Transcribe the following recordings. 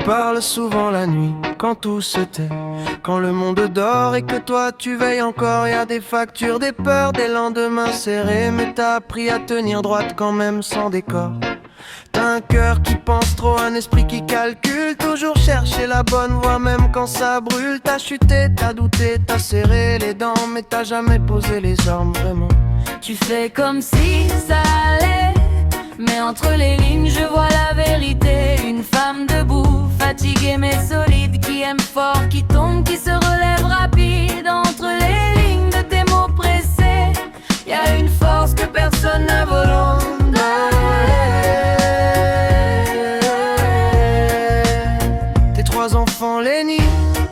parles souvent la nuit, quand tout se tait, quand le monde dort et que toi tu veilles encore. Y a des factures, des peurs, des lendemains serrés, mais t'as appris à tenir droite quand même sans décor. T'as un cœur qui pense trop, un esprit qui calcule, toujours chercher la bonne voie même quand ça brûle. T'as chuté, t'as douté, t'as serré les dents, mais t'as jamais posé les armes vraiment. Tu fais comme si ça allait, mais entre les lignes je vois la vérité. Une femme debout, fatiguée mais solide, qui aime fort, qui tombe, qui se relève rapide. Entre les lignes de tes mots pressés, y a une force que personne n'a volonté. Tes trois enfants, Lenny,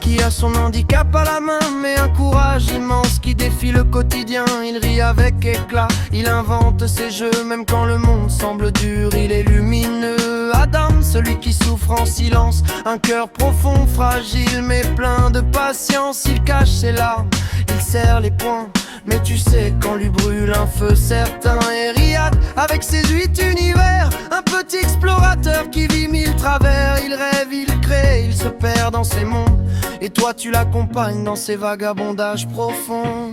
qui a son handicap à la main, mais un courage immense qui défie le quotidien. Il rit avec éclat, il invente ses jeux, même quand le monde semble dur, il est lumineux. Adam, celui qui souffre en silence, un cœur profond, fragile, mais plein de patience. Il cache ses larmes, il serre les poings, mais tu sais quand lui brûle un feu certain. Et Riyad, avec ses 8 univers, un petit explorateur qui vit 1000 travers. Il rêve, il crée, il se perd dans ses mondes, et toi tu l'accompagnes dans ses vagabondages profonds.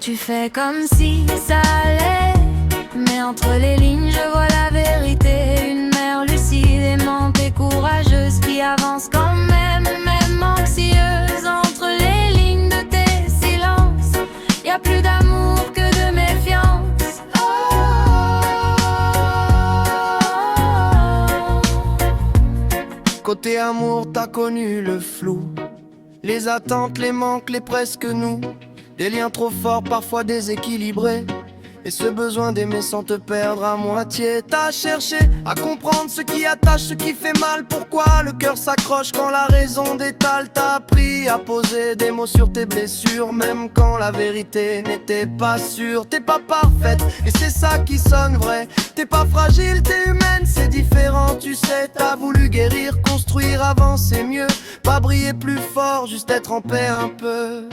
Tu fais comme si ça allait, mais entre les lignes je vois la vérité. Une mère lucide, aimante et courageuse, qui avance quand même, même anxieuse. Entre les lignes de tes silences, y a plus d'amour que de méfiance. Côté amour, t'as connu le flou, les attentes, les manques, les presque nous. Des liens trop forts, parfois déséquilibrés, et ce besoin d'aimer sans te perdre à moitié. T'as cherché à comprendre ce qui attache, ce qui fait mal. Pourquoi le cœur s'accroche quand la raison détale. T'as appris à poser des mots sur tes blessures, même quand la vérité n'était pas sûre. T'es pas parfaite, et c'est ça qui sonne vrai. T'es pas fragile, t'es humaine, c'est différent, tu sais. T'as voulu guérir, construire, avancer mieux, pas briller plus fort, juste être en paix un peu.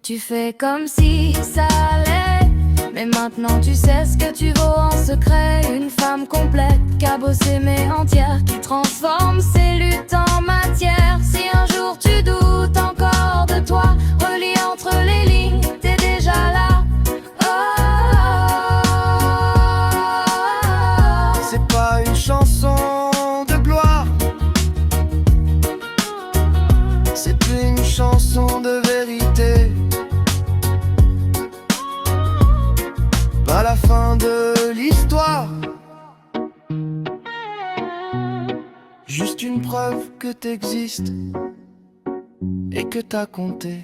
Tu fais comme si ça allait, mais maintenant tu sais ce que tu vaux en secret. Une femme complète, cabossée mais entière, qui transforme ses luttes en matière. Si un jour tu doutes encore de toi, relis entre les lignes, t'es déjà là. C'est pas une chanson de gloire, c'est une chanson de vérité. Pas la fin de l'histoire, juste une preuve que t'existes et que t'as compté.